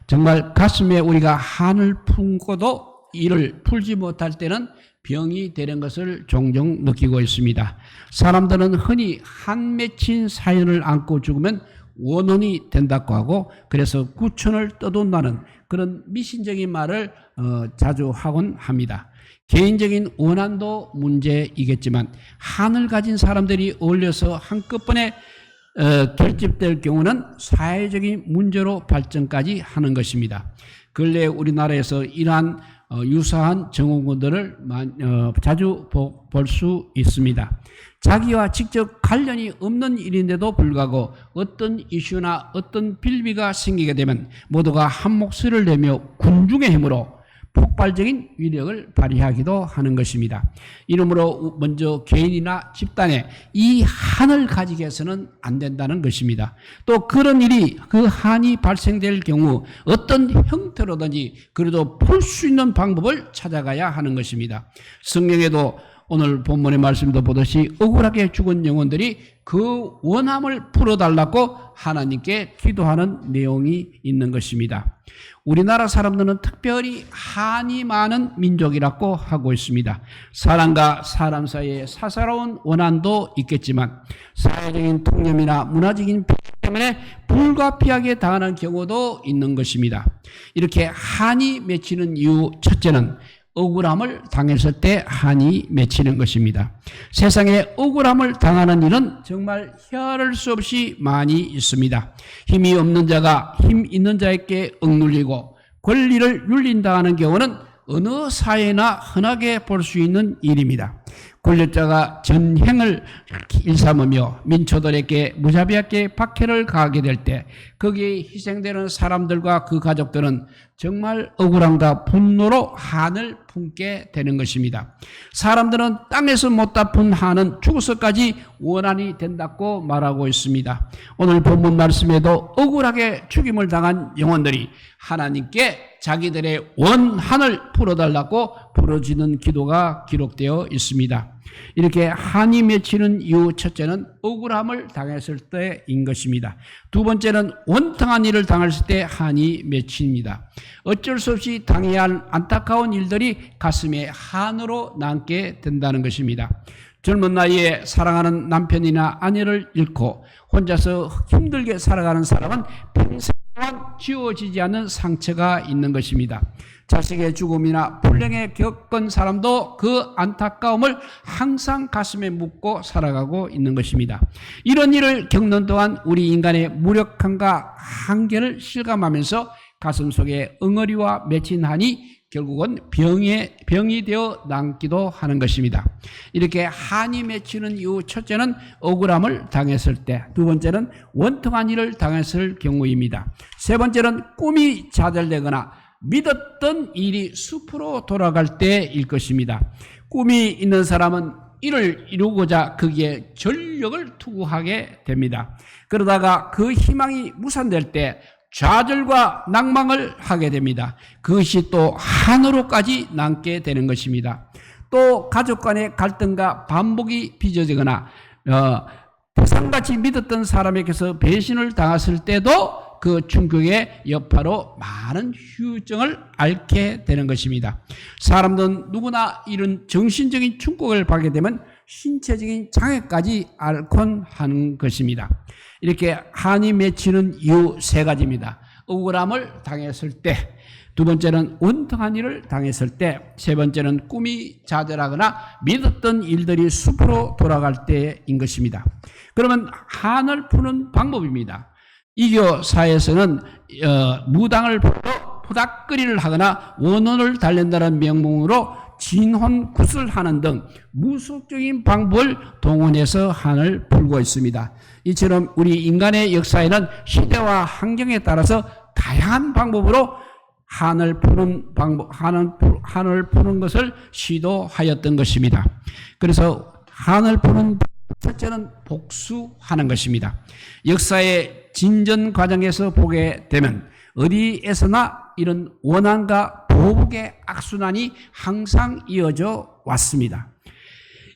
정말 가슴에 우리가 한을 품고도 이를 풀지 못할 때는 병이 되는 것을 종종 느끼고 있습니다. 사람들은 흔히 한 맺힌 사연을 안고 죽으면 원혼이 된다고 하고, 그래서 구천을 떠돈다는 그런 미신적인 말을 자주 하곤 합니다. 개인적인 원한도 문제이겠지만 한을 가진 사람들이 어울려서 한꺼번에 결집될 경우는 사회적인 문제로 발전까지 하는 것입니다. 근래 우리나라에서 이러한 유사한 증후군들을 자주 볼 수 있습니다. 자기와 직접 관련이 없는 일인데도 불구하고 어떤 이슈나 어떤 빌미가 생기게 되면 모두가 한 목소리를 내며 군중의 힘으로 폭발적인 위력을 발휘하기도 하는 것입니다. 이러므로 먼저 개인이나 집단에 이 한을 가지게 해서는 안 된다는 것입니다. 또 그런 일이, 그 한이 발생될 경우 어떤 형태로든지 그래도 풀 수 있는 방법을 찾아가야 하는 것입니다. 성경에도 오늘 본문의 말씀도 보듯이 억울하게 죽은 영혼들이 그 원함을 풀어달라고 하나님께 기도하는 내용이 있는 것입니다. 우리나라 사람들은 특별히 한이 많은 민족이라고 하고 있습니다. 사람과 사람 사이에 사사로운 원한도 있겠지만 사회적인 통념이나 문화적인 폐 때문에 불가피하게 당하는 경우도 있는 것입니다. 이렇게 한이 맺히는 이유 첫째는 억울함을 당했을 때 한이 맺히는 것입니다. 세상에 억울함을 당하는 일은 정말 헤아릴 수 없이 많이 있습니다. 힘이 없는 자가 힘 있는 자에게 억눌리고 권리를 윤린당하는 경우는 어느 사회나 흔하게 볼 수 있는 일입니다. 권력자가 전행을 일삼으며 민초들에게 무자비하게 박해를 가하게 될 때 거기에 희생되는 사람들과 그 가족들은 정말 억울함과 분노로 한을 품게 되는 것입니다. 사람들은 땅에서 못다 푼 한은 죽어서까지 원한이 된다고 말하고 있습니다. 오늘 본문 말씀에도 억울하게 죽임을 당한 영혼들이 하나님께 자기들의 원한을 풀어달라고 부르짖는 기도가 기록되어 있습니다. 이렇게 한이 맺히는 이유 첫째는 억울함을 당했을 때인 것입니다. 두 번째는 원통한 일을 당했을 때 한이 맺힙니다. 어쩔 수 없이 당해야 할 안타까운 일들이 가슴에 한으로 남게 된다는 것입니다. 젊은 나이에 사랑하는 남편이나 아내를 잃고 혼자서 힘들게 살아가는 사람은 평생 동안 지워지지 않는 상처가 있는 것입니다. 자식의 죽음이나 불행에 겪은 사람도 그 안타까움을 항상 가슴에 묻고 살아가고 있는 것입니다. 이런 일을 겪는 동안 우리 인간의 무력함과 한계를 실감하면서 가슴 속에 엉어리와 맺힌 한이 결국은 병이 되어 남기도 하는 것입니다. 이렇게 한이 맺히는 이유 첫째는 억울함을 당했을 때, 두 번째는 원통한 일을 당했을 경우입니다. 세 번째는 꿈이 좌절되거나 믿었던 일이 숲으로 돌아갈 때일 것입니다. 꿈이 있는 사람은 이를 이루고자 거기에 전력을 투구하게 됩니다. 그러다가 그 희망이 무산될 때 좌절과 낭망을 하게 됩니다. 그것이 또 한으로까지 남게 되는 것입니다. 또 가족 간의 갈등과 반복이 빚어지거나 대상같이 믿었던 사람에게서 배신을 당했을 때도 그 충격의 여파로 많은 후유증을 앓게 되는 것입니다. 사람들은 누구나 이런 정신적인 충격을 받게 되면 신체적인 장애까지 앓곤 하는 것입니다. 이렇게 한이 맺히는 이유 세 가지입니다. 억울함을 당했을 때, 두 번째는 원통한 일을 당했을 때, 세 번째는 꿈이 좌절하거나 믿었던 일들이 숲으로 돌아갈 때인 것입니다. 그러면 한을 푸는 방법입니다. 이교 사회에서는 무당을 불러 토닥거리를 하거나 원혼을 달랜다는 명목으로 진혼 구슬하는 등 무속적인 방법을 동원해서 한을 풀고 있습니다. 이처럼 우리 인간의 역사에는 시대와 환경에 따라서 다양한 방법으로 한을 푸는 것을 시도하였던 것입니다. 그래서 한을 푸는 첫째는 복수하는 것입니다. 역사의 진전 과정에서 보게 되면 어디에서나 이런 원한과 보복의 악순환이 항상 이어져 왔습니다.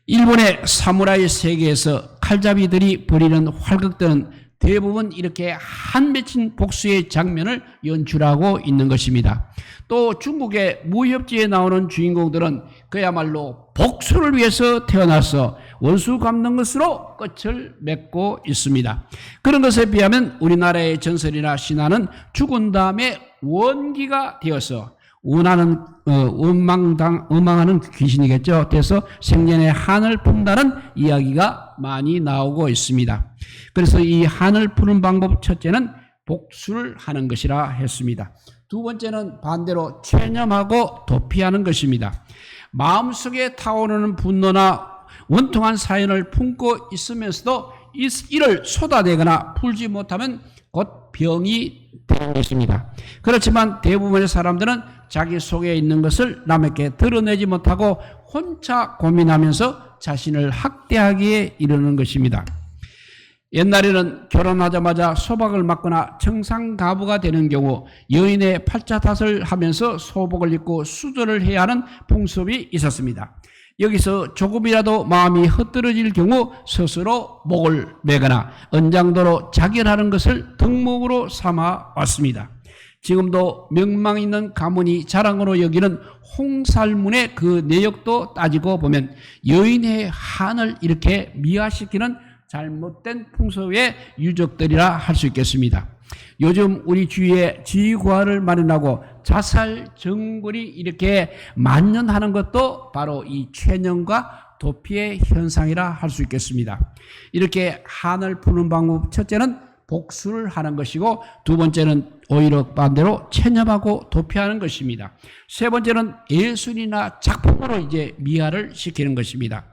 일본의 사무라이 세계에서 칼잡이들이 벌이는 활극들은 대부분 이렇게 한 맺힌 복수의 장면을 연출하고 있는 것입니다. 또 중국의 무협지에 나오는 주인공들은 그야말로 복수를 위해서 태어나서 원수 갚는 것으로 끝을 맺고 있습니다. 그런 것에 비하면 우리나라의 전설이나 신화는 죽은 다음에 원기가 되어서 원하는 음망하는 귀신이겠죠. 그래서 생전에 한을 푼다는 이야기가 많이 나오고 있습니다. 그래서 이 한을 푸는 방법 첫째는 복수를 하는 것이라 했습니다. 두 번째는 반대로 체념하고 도피하는 것입니다. 마음속에 타오르는 분노나 원통한 사연을 품고 있으면서도 이를 쏟아내거나 풀지 못하면 곧 병이 되는 것입니다. 그렇지만 대부분의 사람들은 자기 속에 있는 것을 남에게 드러내지 못하고 혼자 고민하면서 자신을 학대하기에 이르는 것입니다. 옛날에는 결혼하자마자 소박을 맞거나 청상가부가 되는 경우 여인의 팔자탓을 하면서 소복을 입고 수절을 해야 하는 풍습이 있었습니다. 여기서 조금이라도 마음이 헛들어질 경우 스스로 목을 매거나 언장도로 자결하는 것을 덕목으로 삼아 왔습니다. 지금도 명망 있는 가문이 자랑으로 여기는 홍살문의 그 내역도 따지고 보면 여인의 한을 이렇게 미화시키는 잘못된 풍습의 유적들이라 할 수 있겠습니다. 요즘 우리 주위에 지휘구화를 마련하고 자살 정글이 이렇게 만연하는 것도 바로 이 체념과 도피의 현상이라 할 수 있겠습니다. 이렇게 한을 푸는 방법 첫째는 복수를 하는 것이고 두 번째는 오히려 반대로 체념하고 도피하는 것입니다. 세 번째는 예술이나 작품으로 이제 미화를 시키는 것입니다.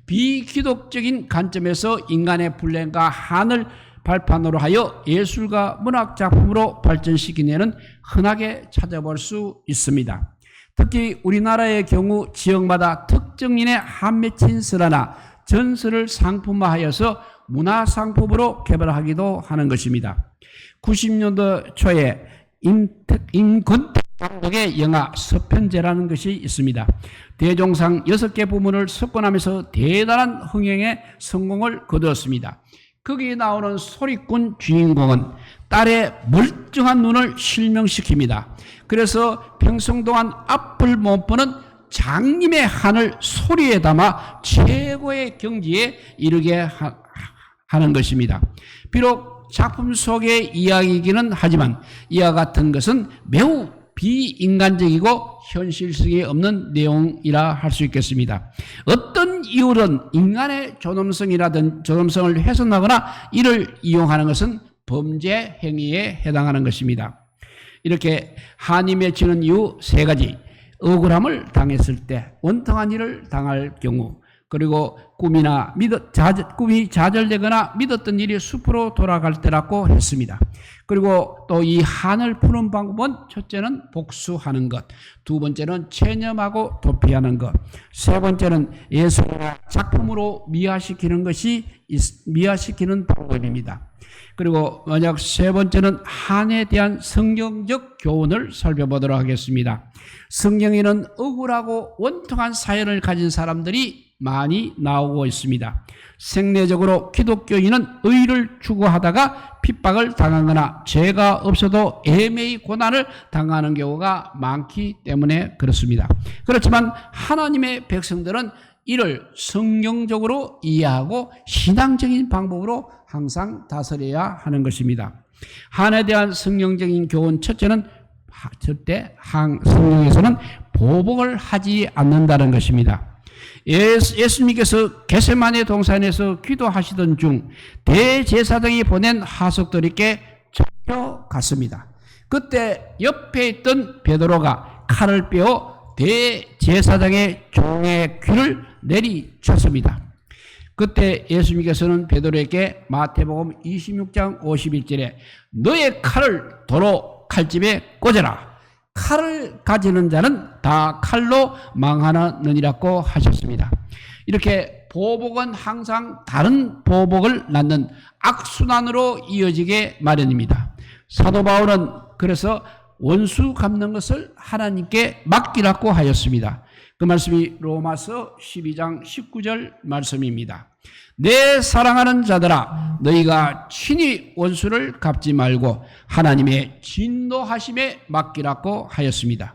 비기독적인 관점에서 인간의 불행과 한을 발판으로 하여 예술과 문학 작품으로 발전시키는 흔하게 찾아볼 수 있습니다. 특히 우리나라의 경우 지역마다 특정인의 한 맺힌 설화나 전설을 상품화하여서 문화상품으로 개발하기도 하는 것입니다. 90년도 초에 임권택 감독의 영화 서편제라는 것이 있습니다. 대종상 6개 부문을 석권하면서 대단한 흥행에 성공을 거두었습니다. 거기에 나오는 소리꾼 주인공은 딸의 멀쩡한 눈을 실명시킵니다. 그래서 평생 동안 앞을 못 보는 장님의 한을 소리에 담아 최고의 경지에 이르게 하는 것입니다. 비록 작품 속의 이야기이기는 하지만 이와 같은 것은 매우 비인간적이고 현실성이 없는 내용이라 할 수 있겠습니다. 어떤 이유든 인간의 존엄성을 훼손하거나 이를 이용하는 것은 범죄 행위에 해당하는 것입니다. 이렇게 한이 맺히는 이유 세 가지. 억울함을 당했을 때, 원통한 일을 당할 경우, 그리고 꿈이 좌절되거나 믿었던 일이 숲으로 돌아갈 때라고 했습니다. 그리고 또 이 한을 푸는 방법은 첫째는 복수하는 것, 두 번째는 체념하고 도피하는 것, 세 번째는 예술이나 작품으로 미화시키는 방법입니다. 그리고 만약 세 번째는 한에 대한 성경적 교훈을 살펴보도록 하겠습니다. 성경에는 억울하고 원통한 사연을 가진 사람들이 많이 나오고 있습니다. 생내적으로 기독교인은 의를 추구하다가 핍박을 당하거나 죄가 없어도 애매히 고난을 당하는 경우가 많기 때문에 그렇습니다. 그렇지만 하나님의 백성들은 이를 성경적으로 이해하고 신앙적인 방법으로 항상 다스려야 하는 것입니다. 한에 대한 성경적인 교훈 첫째는 절대 성경에서는 보복을 하지 않는다는 것입니다. 예수님께서 겟세마네 동산에서 기도하시던 중 대제사장이 보낸 하석들에게 잡혀갔습니다. 그때 옆에 있던 베드로가 칼을 빼어 대제사장의 종의 귀를 내리쳤습니다. 그때 예수님께서는 베드로에게 마태복음 26장 51절에 너의 칼을 도로 칼집에 꽂아라. 칼을 가지는 자는 다 칼로 망하느니라고 하셨습니다. 이렇게 보복은 항상 다른 보복을 낳는 악순환으로 이어지게 마련입니다. 사도 바울은 그래서 원수 갚는 것을 하나님께 맡기라고 하였습니다. 그 말씀이 로마서 12장 19절 말씀입니다. 내 사랑하는 자들아, 너희가 친히 원수를 갚지 말고 하나님의 진노하심에 맡기라고 하였습니다.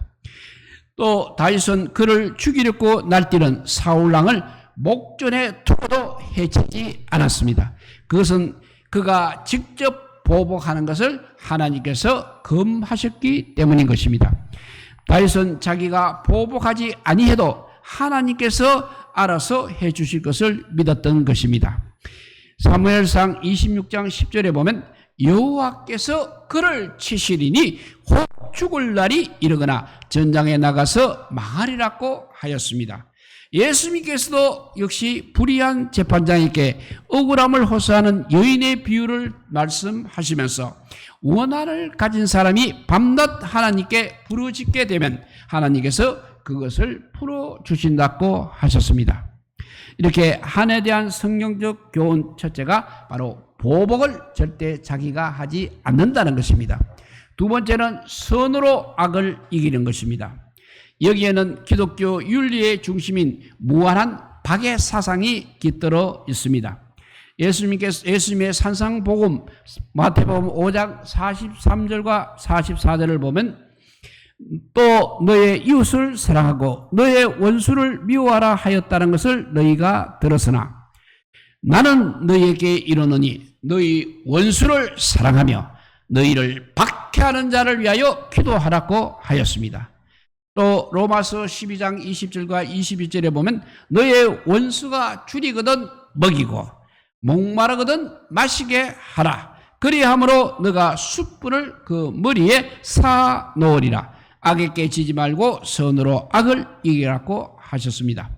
또 다윗은 그를 죽이려고 날뛰는 사울왕을 목전에 두고도 해치지 않았습니다. 그것은 그가 직접 보복하는 것을 하나님께서 금하셨기 때문인 것입니다. 다윗은 자기가 보복하지 아니해도 하나님께서 알아서 해주실 것을 믿었던 것입니다. 사무엘상 26장 10절에 보면 여호와께서 그를 치시리니 혹 죽을 날이 이르거나 전장에 나가서 망하리라고 하였습니다. 예수님께서도 역시 불의한 재판장에게 억울함을 호소하는 여인의 비유를 말씀하시면서 원한을 가진 사람이 밤낮 하나님께 부르짖게 되면 하나님께서 그것을 풀어주신다고 하셨습니다. 이렇게 한에 대한 성경적 교훈 첫째가 바로 보복을 절대 자기가 하지 않는다는 것입니다. 두 번째는 선으로 악을 이기는 것입니다. 여기에는 기독교 윤리의 중심인 무한한 박의 사상이 깃들어 있습니다. 예수님의 산상복음 마태복음 5장 43절과 44절을 보면 또 너의 이웃을 사랑하고 너의 원수를 미워하라 하였다는 것을 너희가 들었으나 나는 너희에게 이르노니 너희 원수를 사랑하며 너희를 박해하는 자를 위하여 기도하라고 하였습니다. 또 로마서 12장 20절과 21절에 보면 너의 원수가 줄이거든 먹이고 목마르거든 마시게 하라. 그리함으로 너가 숯불을 그 머리에 사 놓으리라. 악에게 지지 말고 선으로 악을 이기라고 하셨습니다.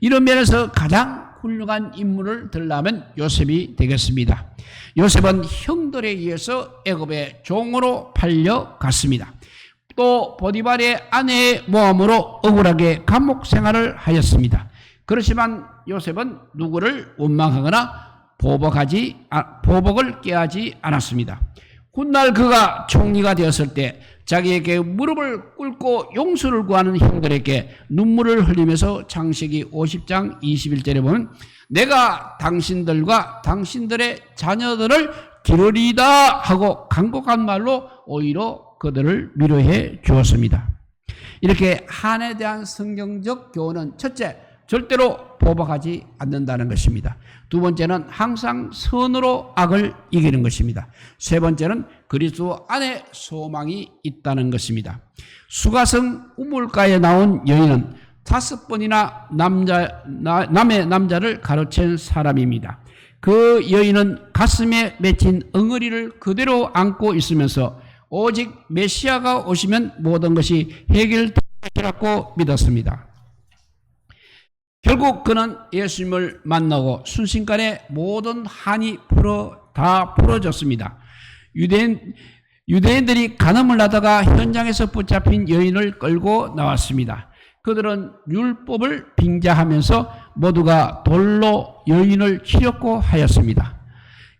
이런 면에서 가장 훌륭한 인물을 들라면 요셉이 되겠습니다. 요셉은 형들에 의해서 애굽의 종으로 팔려갔습니다. 또 보디발의 아내의 모함으로 억울하게 감옥 생활을 하였습니다. 그렇지만 요셉은 누구를 원망하거나 보복을 꾀하지 않았습니다. 훗날 그가 총리가 되었을 때 자기에게 무릎을 꿇고 용서를 구하는 형들에게 눈물을 흘리면서 창세기 50장 21절에 보면 내가 당신들과 당신들의 자녀들을 기르리다 하고 간곡한 말로 오히려 그들을 위로해 주었습니다. 이렇게 한에 대한 성경적 교훈은 첫째, 절대로 보복하지 않는다는 것입니다. 두 번째는 항상 선으로 악을 이기는 것입니다. 세 번째는 그리스도 안에 소망이 있다는 것입니다. 수가성 우물가에 나온 여인은 5번이나 남의 남자를 가로챈 사람입니다. 그 여인은 가슴에 맺힌 엉어리를 그대로 안고 있으면서 오직 메시아가 오시면 모든 것이 해결되리라고 믿었습니다. 결국 그는 예수님을 만나고 순식간에 모든 한이 다 풀어졌습니다. 유대인들이 간음을 하다가 현장에서 붙잡힌 여인을 끌고 나왔습니다. 그들은 율법을 빙자하면서 모두가 돌로 여인을 치렸고 하였습니다.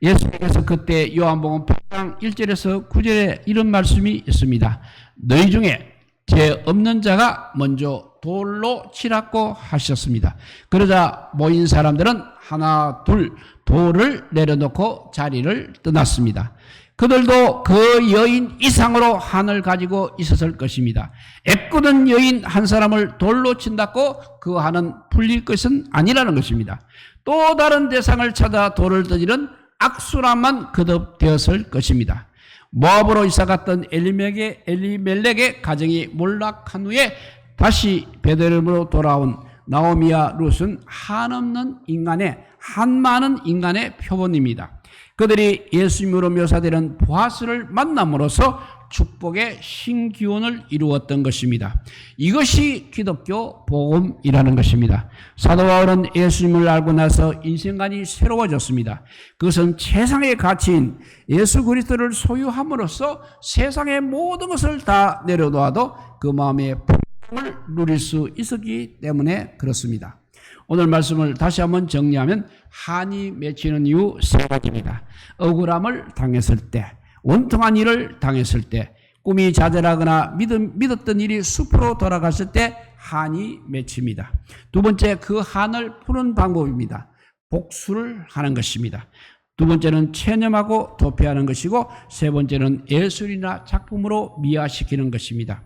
예수님께서 그때 요한복음 8장 1절에서 9절에 이런 말씀이 있습니다. 너희 중에 죄 없는 자가 먼저 돌로 치라고 하셨습니다. 그러자 모인 사람들은 하나 둘 돌을 내려놓고 자리를 떠났습니다. 그들도 그 여인 이상으로 한을 가지고 있었을 것입니다. 애꿎은 여인 한 사람을 돌로 친다고 그 한은 풀릴 것은 아니라는 것입니다. 또 다른 대상을 찾아 돌을 던지는 악순환만 거듭되었을 것입니다. 모압으로 이사갔던 엘리멜렉의 가정이 몰락한 후에 다시 베들레헴으로 돌아온 나오미와 룻은 한없는 인간의 한많은 인간의 표본입니다. 그들이 예수님으로 묘사되는 보아스를 만남으로써 축복의 신기원을 이루었던 것입니다. 이것이 기독교 복음이라는 것입니다. 사도 바울은 예수님을 알고 나서 인생관이 새로워졌습니다. 그것은 세상의 가치인 예수 그리스도를 소유함으로써 세상의 모든 것을 다 내려놓아도 그 마음의 풍성을 누릴 수 있었기 때문에 그렇습니다. 오늘 말씀을 다시 한번 정리하면 한이 맺히는 이유 세 가지입니다. 억울함을 당했을 때, 원통한 일을 당했을 때, 꿈이 좌절하거나 믿었던 일이 숲으로 돌아갔을 때 한이 맺힙니다. 두 번째, 그 한을 푸는 방법입니다. 복수를 하는 것입니다. 두 번째는 체념하고 도피하는 것이고 세 번째는 예술이나 작품으로 미화시키는 것입니다.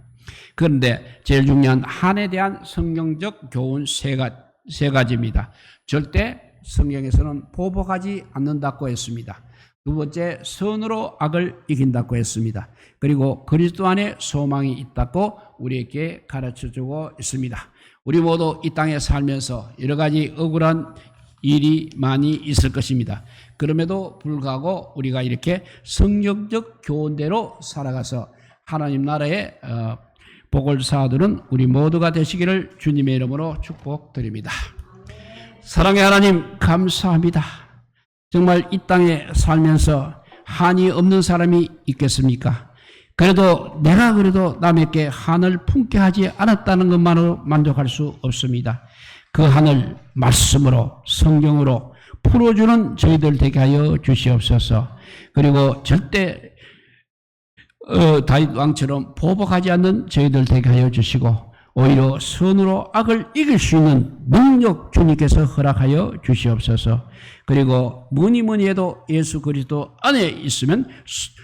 그런데 제일 중요한 한에 대한 성경적 교훈 세 가지입니다. 절대 성경에서는 보복하지 않는다고 했습니다. 두 번째, 선으로 악을 이긴다고 했습니다. 그리고 그리스도 안에 소망이 있다고 우리에게 가르쳐주고 있습니다. 우리 모두 이 땅에 살면서 여러 가지 억울한 일이 많이 있을 것입니다. 그럼에도 불구하고 우리가 이렇게 성경적 교훈대로 살아가서 하나님 나라의 복을 쌓아두는 우리 모두가 되시기를 주님의 이름으로 축복드립니다. 사랑의 하나님 감사합니다. 정말 이 땅에 살면서 한이 없는 사람이 있겠습니까? 그래도 내가 남에게 한을 품게 하지 않았다는 것만으로 만족할 수 없습니다. 그 한을 말씀으로 성경으로 풀어주는 저희들 되게 하여 주시옵소서. 그리고 절대 다윗 왕처럼 보복하지 않는 저희들 되게 하여 주시고 오히려 선으로 악을 이길 수 있는 능력 주님께서 허락하여 주시옵소서. 그리고 뭐니 해도 예수 그리스도 안에 있으면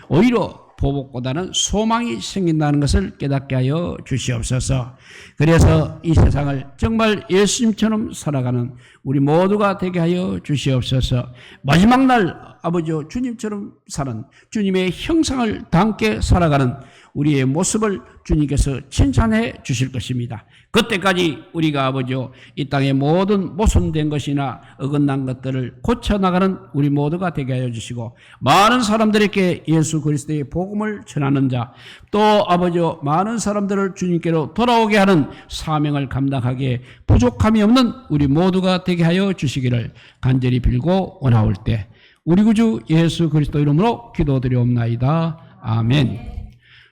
오히려 보복보다는 소망이 생긴다는 것을 깨닫게 하여 주시옵소서. 그래서 이 세상을 정말 예수님처럼 살아가는 우리 모두가 되게 하여 주시옵소서. 마지막 날 아버지 주님처럼 사는 주님의 형상을 담게 살아가는 우리의 모습을 주님께서 칭찬해 주실 것입니다. 그때까지 우리가 아버지 이 땅의 모든 모순된 것이나 어긋난 것들을 고쳐나가는 우리 모두가 되게 하여 주시고 많은 사람들에게 예수 그리스도의 복음을 전하는 자 또 아버지 많은 사람들을 주님께로 돌아오게 하는 사명을 감당하기에 부족함이 없는 우리 모두가 되게 하여 주시기를 간절히 빌고 원하올 때 우리 구주 예수 그리스도 이름으로 기도드리옵나이다. 아멘.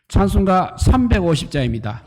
찬송가 350자입니다.